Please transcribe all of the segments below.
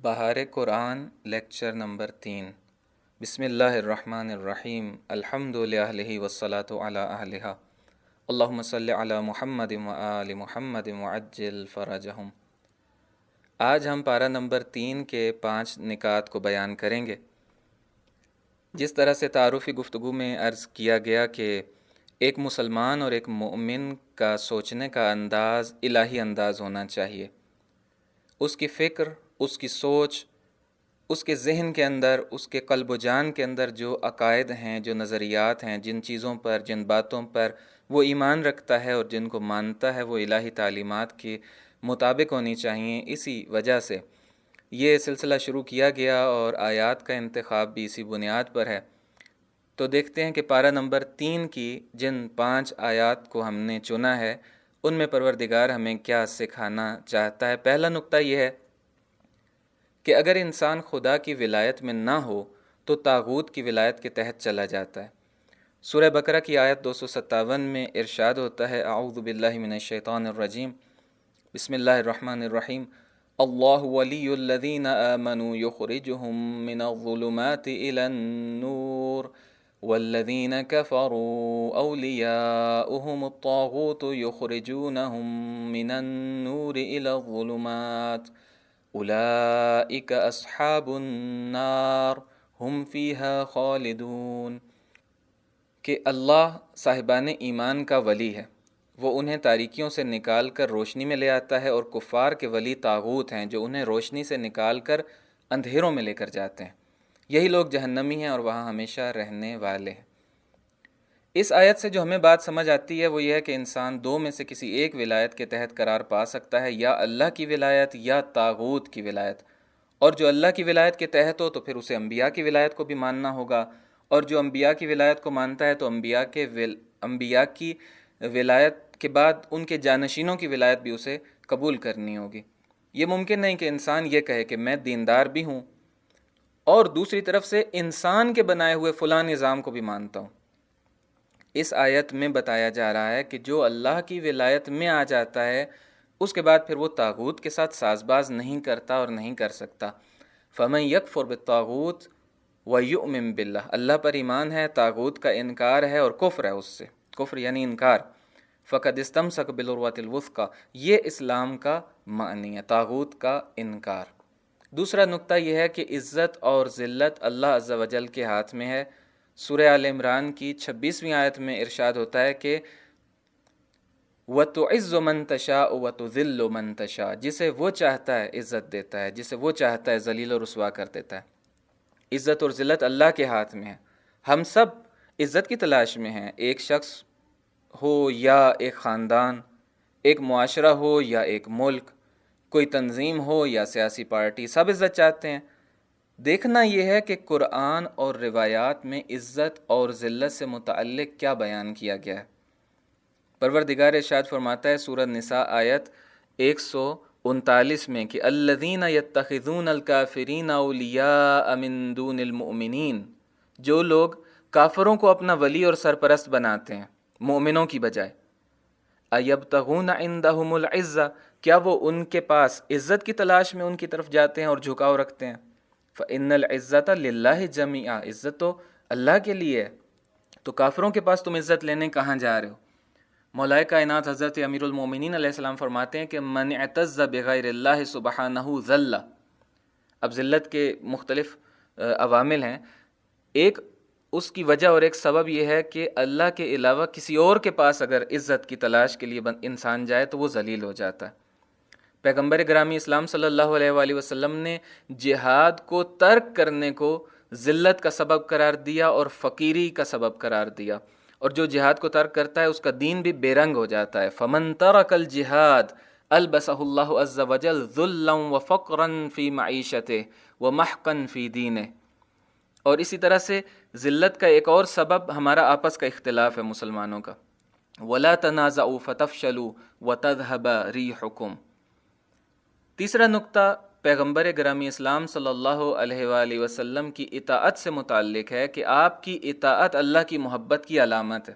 بہار قرآن lecture number 3۔ بسم اللہ الرحمن الرحیم، الحمد للہ والصلاة علی اہلہا، اللہم صلی علی محمد وآل محمد وعجل فرجہم۔ آج ہم پارہ نمبر 3 کے 5 نکات کو بیان کریں گے۔ جس طرح سے تعارفی گفتگو میں عرض کیا گیا کہ ایک مسلمان اور ایک مومن کا سوچنے کا انداز الہی انداز ہونا چاہیے۔ اس کی فکر، اس کی سوچ، اس کے ذہن کے اندر، اس کے قلب و جان کے اندر جو عقائد ہیں، جو نظریات ہیں، جن چیزوں پر، جن باتوں پر وہ ایمان رکھتا ہے اور جن کو مانتا ہے، وہ الہی تعلیمات کے مطابق ہونی چاہیے۔ اسی وجہ سے یہ سلسلہ شروع کیا گیا اور آیات کا انتخاب بھی اسی بنیاد پر ہے۔ تو دیکھتے ہیں کہ پارہ نمبر 3 کی جن 5 آیات کو ہم نے چنا ہے، ان میں پروردگار ہمیں کیا سکھانا چاہتا ہے۔ پہلا نقطہ یہ ہے کہ اگر انسان خدا کی ولایت میں نہ ہو تو طاغوت کی ولایت کے تحت چلا جاتا ہے۔ سورہ بقرہ کی آیت 257 میں ارشاد ہوتا ہے، اعوذ باللہ من الشیطان الرجیم، بسم اللہ الرحمن الرحیم، اللہ ولی الذین آمنوا یخرجہم من الظلمات الی النور والذین کفروا اولیاؤہم الطاغوت یخرجونہم من النور الی الظلمات اولئک اصحاب النار ہم فیہا خالدون۔ کہ اللہ صاحبان ایمان کا ولی ہے، وہ انہیں تاریکیوں سے نکال کر روشنی میں لے آتا ہے، اور کفار کے ولی طاغوت ہیں جو انہیں روشنی سے نکال کر اندھیروں میں لے کر جاتے ہیں۔ یہی لوگ جہنمی ہیں اور وہاں ہمیشہ رہنے والے ہیں۔ اس آیت سے جو ہمیں بات سمجھ آتی ہے وہ یہ ہے کہ انسان دو میں سے کسی ایک ولایت کے تحت قرار پا سکتا ہے، یا اللہ کی ولایت یا طاغوت کی ولایت۔ اور جو اللہ کی ولایت کے تحت ہو تو پھر اسے انبیاء کی ولایت کو بھی ماننا ہوگا، اور جو انبیاء کی ولایت کو مانتا ہے تو انبیاء کی ولایت کے بعد ان کے جانشینوں کی ولایت بھی اسے قبول کرنی ہوگی۔ یہ ممکن نہیں کہ انسان یہ کہے کہ میں دیندار بھی ہوں اور دوسری طرف سے انسان کے بنائے ہوئے فلاں نظام کو بھی مانتا ہوں۔ اس آیت میں بتایا جا رہا ہے کہ جو اللہ کی ولایت میں آ جاتا ہے اس کے بعد پھر وہ طاغوت کے ساتھ ساز باز نہیں کرتا اور نہیں کر سکتا۔ فَمَن يَكْفُرْ بِالطَّاغُوتِ وَيُؤْمِن بِاللَّهِ، اللہ پر ایمان ہے، طاغوت کا انکار ہے اور کفر ہے اس سے، کفر یعنی انکار۔ فَقَدْ اسْتَمْسَكَ بِالْعُرْوَةِ الْوُثْقَىٰ، یہ اسلام کا معنی ہے، طاغوت کا انکار۔ دوسرا نقطہ یہ ہے کہ عزت اور ذلت اللہ عز و جل کے ہاتھ میں ہے۔ سورہ آل عمران کی 26ویں آیت میں ارشاد ہوتا ہے کہ وَتُعِزُّ مَن تَشَاءُ وَتُذِلُّ مَن تَشَاءُ، جسے وہ چاہتا ہے عزت دیتا ہے، جسے وہ چاہتا ہے ذلیل و رسوا کر دیتا ہے۔ عزت اور ذلت اللہ کے ہاتھ میں ہے۔ ہم سب عزت کی تلاش میں ہیں، ایک شخص ہو یا ایک خاندان، ایک معاشرہ ہو یا ایک ملک، کوئی تنظیم ہو یا سیاسی پارٹی، سب عزت چاہتے ہیں۔ دیکھنا یہ ہے کہ قرآن اور روایات میں عزت اور ذلت سے متعلق کیا بیان کیا گیا ہے۔ پروردگار ارشاد فرماتا ہے سورہ نساء آیت 139 میں کہ الذین یتخذون الکافرین اولیاء من دون المؤمنین، جو لوگ کافروں کو اپنا ولی اور سرپرست بناتے ہیں مومنوں کی بجائے۔ ایبتغون عندہم العزہ، کیا وہ ان کے پاس عزت کی تلاش میں ان کی طرف جاتے ہیں اور جھکاؤ رکھتے ہیں؟ فإن العزۃ للہ جمیعا، عزت تو اللہ کے لیے ہے، تو کافروں کے پاس تم عزت لینے کہاں جا رہے ہو؟ مولا کائنات حضرت امیر المومنین علیہ السلام فرماتے ہیں کہ من اعتز بغیر اللہ سبحانہ ذل۔ اب ذلت کے مختلف عوامل ہیں، ایک اس کی وجہ اور ایک سبب یہ ہے کہ اللہ کے علاوہ کسی اور کے پاس اگر عزت کی تلاش کے لیے انسان جائے تو وہ ذلیل ہو جاتا ہے۔ پیغمبر گرامی اسلام صلی اللہ علیہ وآلہ وسلم نے جہاد کو ترک کرنے کو ذلت کا سبب قرار دیا اور فقیری کا سبب قرار دیا، اور جو جہاد کو ترک کرتا ہے اس کا دین بھی بے رنگ ہو جاتا ہے۔ فَمَن تَرَكَ الْجِهَادَ أَلْبَسَهُ اللَّهُ عَزَّ وَجَلَّ ذُلًّا وَفَقْرًا فِي مَعِيشَتِهِ وَمَحْقًا فِي دِينِهِ۔ اور اسی طرح سے ذلت کا ایک اور سبب ہمارا آپس کا اختلاف ہے مسلمانوں کا۔ وَلَا تَنَازَعُوا فَتَفْشَلُوا وَتَذْهَبَ رِيحُكُمْ۔ تیسرا نقطہ پیغمبر گرامی اسلام صلی اللہ علیہ وآلہ وسلم کی اطاعت سے متعلق ہے کہ آپ کی اطاعت اللہ کی محبت کی علامت ہے۔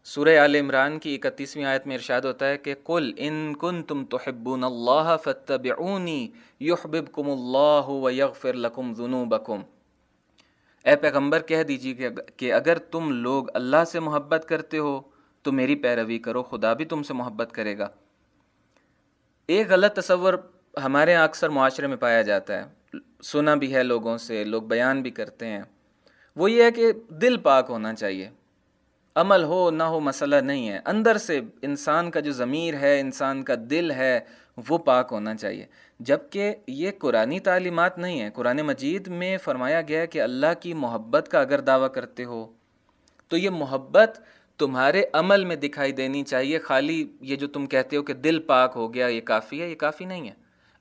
سورہ آل عمران کی 31ویں آیت میں ارشاد ہوتا ہے کہ قل ان کنتم تحبون اللہ فاتبعونی یحببکم اللہ ویغفر لکم ذنوبکم، اے پیغمبر کہہ دیجیے کہ اگر تم لوگ اللہ سے محبت کرتے ہو تو میری پیروی کرو، خدا بھی تم سے محبت کرے گا۔ ایک غلط تصور ہمارے یہاں اکثر معاشرے میں پایا جاتا ہے، سنا بھی ہے لوگوں سے، لوگ بیان بھی کرتے ہیں، وہ یہ ہے کہ دل پاک ہونا چاہیے، عمل ہو نہ ہو مسئلہ نہیں ہے، اندر سے انسان کا جو ضمیر ہے، انسان کا دل ہے، وہ پاک ہونا چاہیے، جبکہ یہ قرآنی تعلیمات نہیں ہے۔ قرآن مجید میں فرمایا گیا ہے کہ اللہ کی محبت کا اگر دعویٰ کرتے ہو تو یہ محبت تمہارے عمل میں دکھائی دینی چاہیے، خالی یہ جو تم کہتے ہو کہ دل پاک ہو گیا یہ کافی ہے، یہ کافی نہیں ہے،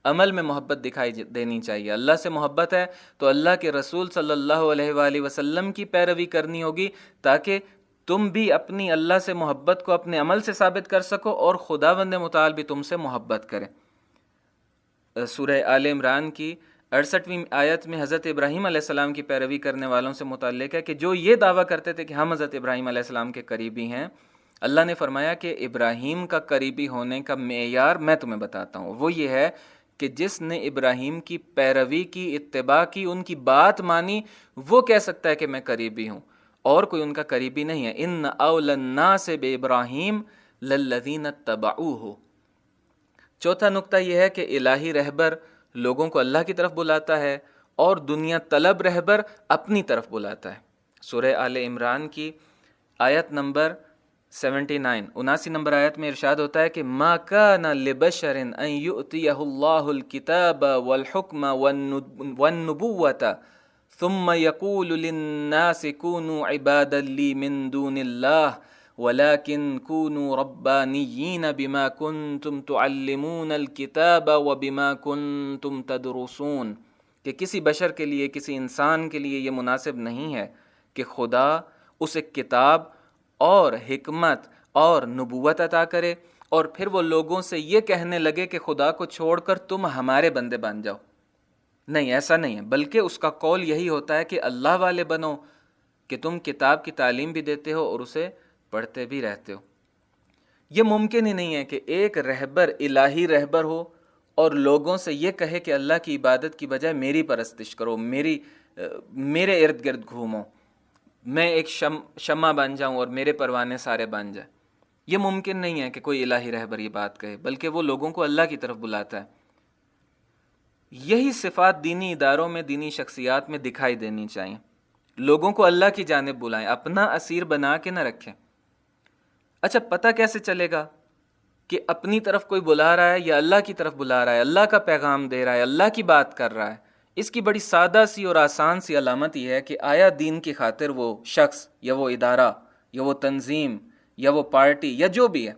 عمل میں محبت دکھائی دینی چاہیے۔ اللہ سے محبت ہے تو اللہ کے رسول صلی اللہ علیہ وآلہ وسلم کی پیروی کرنی ہوگی، تاکہ تم بھی اپنی اللہ سے محبت کو اپنے عمل سے ثابت کر سکو اور خداوند متعال بھی تم سے محبت کرے۔ سورہ آل عمران کی 68ویں آیت میں حضرت ابراہیم علیہ السلام کی پیروی کرنے والوں سے متعلق ہے کہ جو یہ دعویٰ کرتے تھے کہ ہم حضرت ابراہیم علیہ السلام کے قریبی ہیں، اللہ نے فرمایا کہ ابراہیم کا قریبی ہونے کا معیار میں تمہیں بتاتا ہوں، وہ یہ ہے کہ جس نے ابراہیم کی پیروی کی، اتباع کی، ان کی بات مانی، وہ کہہ سکتا ہے کہ میں قریبی ہوں، اور کوئی ان کا قریبی نہیں ہے۔ ان اول الناس بابراہیم للذین اتبعوہ۔ چوتھا نقطہ یہ ہے کہ الہی رہبر لوگوں کو اللہ کی طرف بلاتا ہے اور دنیا طلب رہبر اپنی طرف بلاتا ہے۔ سورہ آل عمران کی آیت نمبر 79 نمبر آیت میں ارشاد ہوتا ہے کہ ما کان لبشر ان یؤتیہ اللہ الکتاب والحکم والنبوۃ ثم یقول للناس کونوا عبادا لی من دون اللہ وَلَكِنْ كُونُوا رَبَّانِيِّينَ بِمَا كُنْتُمْ تُعَلِّمُونَ الْكِتَابَ وَبِمَا كُنْتُمْ تَدْرُسُونَ، کہ کسی بشر کے لیے، کسی انسان کے لیے یہ مناسب نہیں ہے کہ خدا اسے کتاب اور حکمت اور نبوت عطا کرے اور پھر وہ لوگوں سے یہ کہنے لگے کہ خدا کو چھوڑ کر تم ہمارے بندے بن جاؤ۔ نہیں، ایسا نہیں ہے، بلکہ اس کا قول یہی ہوتا ہے کہ اللہ والے بنو، کہ تم کتاب کی تعلیم بھی دیتے ہو اور اسے پڑھتے بھی رہتے ہو۔ یہ ممکن ہی نہیں ہے کہ ایک رہبر، الہی رہبر ہو اور لوگوں سے یہ کہے کہ اللہ کی عبادت کی بجائے میری پرستش کرو، میرے ارد گرد گھومو، میں ایک شمع بن جاؤں اور میرے پروانے سارے بن جائیں۔ یہ ممکن نہیں ہے کہ کوئی الہی رہبر یہ بات کہے، بلکہ وہ لوگوں کو اللہ کی طرف بلاتا ہے۔ یہی صفات دینی اداروں میں، دینی شخصیات میں دکھائی دینی چاہیے۔ لوگوں کو اللہ کی جانب بلائیں، اپنا اسیر بنا کے نہ رکھیں۔ اچھا، پتہ کیسے چلے گا کہ اپنی طرف کوئی بلا رہا ہے یا اللہ کی طرف بلا رہا ہے، اللہ کا پیغام دے رہا ہے، اللہ کی بات کر رہا ہے؟ اس کی بڑی سادہ سی اور آسان سی علامت یہ ہے کہ آیا دین کی خاطر وہ شخص یا وہ ادارہ یا وہ تنظیم یا وہ پارٹی یا جو بھی ہے،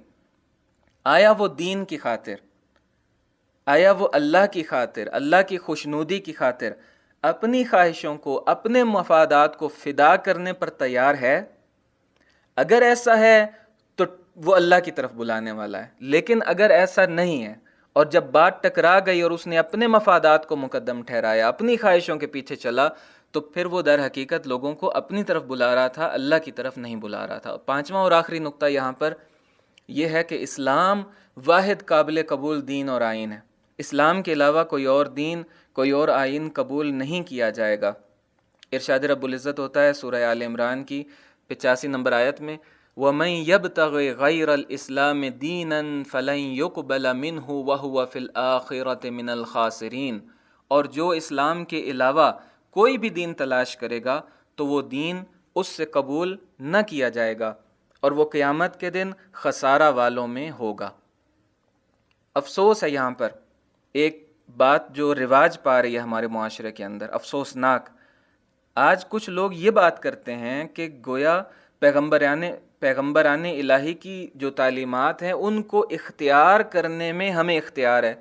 آیا وہ دین کی خاطر، آیا وہ اللہ کی خاطر، اللہ کی خوشنودی کی خاطر اپنی خواہشوں کو، اپنے مفادات کو فدا کرنے پر تیار ہے؟ اگر ایسا ہے تو وہ اللہ کی طرف بلانے والا ہے، لیکن اگر ایسا نہیں ہے اور جب بات ٹکرا گئی اور اس نے اپنے مفادات کو مقدم ٹھہرایا، اپنی خواہشوں کے پیچھے چلا، تو پھر وہ در حقیقت لوگوں کو اپنی طرف بلا رہا تھا، اللہ کی طرف نہیں بلا رہا تھا۔ پانچواں اور آخری نقطہ یہاں پر یہ ہے کہ اسلام واحد قابل قبول دین اور آئین ہے۔ اسلام کے علاوہ کوئی اور دین، کوئی اور آئین قبول نہیں کیا جائے گا۔ ارشاد رب العزت ہوتا ہے سورہ آل عمران کی 85 نمبر آیت میں، وَمَن يَبْتَغِ غَيْرَ الْإِسْلَامِ دِينًا فَلَن يُقْبَلَ مِنْهُ وَهُوَ فِي الْآخِرَةِ مِنَ الْخَاسِرِينَ، اور جو اسلام کے علاوہ کوئی بھی دین تلاش کرے گا تو وہ دین اس سے قبول نہ کیا جائے گا اور وہ قیامت کے دن خسارہ والوں میں ہوگا۔ افسوس ہے یہاں پر ایک بات جو رواج پا رہی ہے ہمارے معاشرے کے اندر، افسوسناک۔ آج کچھ لوگ یہ بات کرتے ہیں کہ گویا پیغمبران الہی کی جو تعلیمات ہیں ان کو اختیار کرنے میں ہمیں اختیار ہے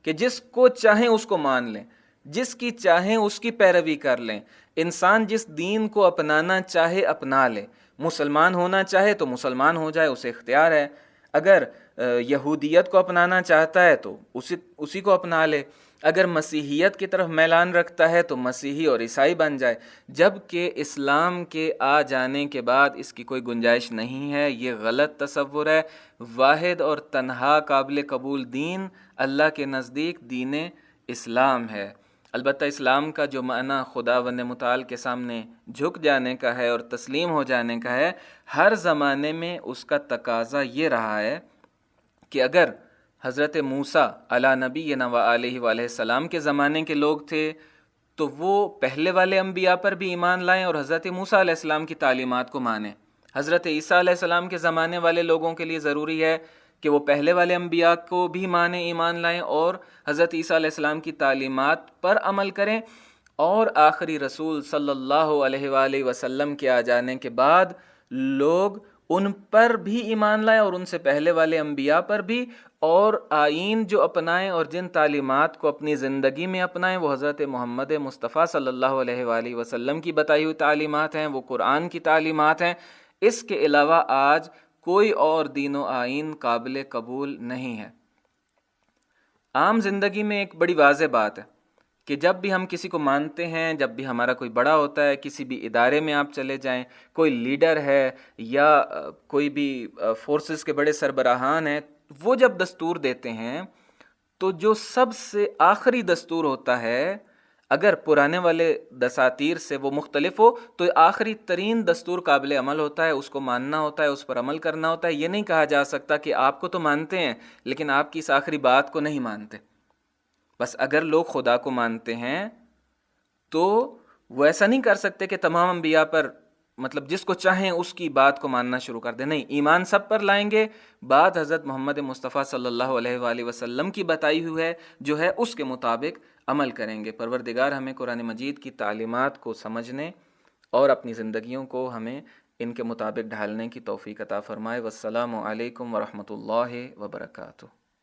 کہ جس کو چاہیں اس کو مان لیں، جس کی چاہیں اس کی پیروی کر لیں، انسان جس دین کو اپنانا چاہے اپنا لے، مسلمان ہونا چاہے تو مسلمان ہو جائے، اسے اختیار ہے، اگر یہودیت کو اپنانا چاہتا ہے تو اسی کو اپنا لے، اگر مسیحیت کی طرف میلان رکھتا ہے تو مسیحی اور عیسائی بن جائے، جب کہ اسلام کے آ جانے کے بعد اس کی کوئی گنجائش نہیں ہے۔ یہ غلط تصور ہے۔ واحد اور تنہا قابل قبول دین اللہ کے نزدیک دین اسلام ہے۔ البتہ اسلام کا جو معنی خداوند متعال کے سامنے جھک جانے کا ہے اور تسلیم ہو جانے کا ہے، ہر زمانے میں اس کا تقاضا یہ رہا ہے کہ اگر حضرت موسیٰ علی نبینا و علیہ وآلہ السلام کے زمانے کے لوگ تھے تو وہ پہلے والے انبیاء پر بھی ایمان لائیں اور حضرت موسیٰ علیہ السلام کی تعلیمات کو مانیں۔ حضرت عیسیٰ علیہ السلام کے زمانے والے لوگوں کے لیے ضروری ہے کہ وہ پہلے والے انبیاء کو بھی مانیں، ایمان لائیں اور حضرت عیسیٰ علیہ السلام کی تعلیمات پر عمل کریں، اور آخری رسول صلی اللہ علیہ وآلہ وسلم کے آ جانے کے بعد لوگ ان پر بھی ایمان لائیں اور ان سے پہلے والے انبیاء پر بھی، اور آئین جو اپنائیں اور جن تعلیمات کو اپنی زندگی میں اپنائیں وہ حضرت محمد مصطفیٰ صلی اللہ علیہ وآلہ وسلم کی بتائی ہوئی تعلیمات ہیں، وہ قرآن کی تعلیمات ہیں۔ اس کے علاوہ آج کوئی اور دین و آئین قابل قبول نہیں ہے۔ عام زندگی میں ایک بڑی واضح بات ہے کہ جب بھی ہم کسی کو مانتے ہیں، جب بھی ہمارا کوئی بڑا ہوتا ہے، کسی بھی ادارے میں آپ چلے جائیں، کوئی لیڈر ہے یا کوئی بھی فورسز کے بڑے سربراہان ہیں، وہ جب دستور دیتے ہیں تو جو سب سے آخری دستور ہوتا ہے، اگر پرانے والے دساتیر سے وہ مختلف ہو تو آخری ترین دستور قابل عمل ہوتا ہے، اس کو ماننا ہوتا ہے، اس پر عمل کرنا ہوتا ہے۔ یہ نہیں کہا جا سکتا کہ آپ کو تو مانتے ہیں لیکن آپ کی اس آخری بات کو نہیں مانتے۔ بس اگر لوگ خدا کو مانتے ہیں تو وہ ایسا نہیں کر سکتے کہ تمام انبیاء پر مطلب جس کو چاہیں اس کی بات کو ماننا شروع کر دیں، نہیں، ایمان سب پر لائیں گے، بات حضرت محمد مصطفیٰ صلی اللہ علیہ وآلہ وسلم کی بتائی ہوئی ہے جو ہے اس کے مطابق عمل کریں گے۔ پروردگار ہمیں قرآن مجید کی تعلیمات کو سمجھنے اور اپنی زندگیوں کو ہمیں ان کے مطابق ڈھالنے کی توفیق عطا فرمائے۔ والسلام علیکم ورحمۃ اللہ وبرکاتہ۔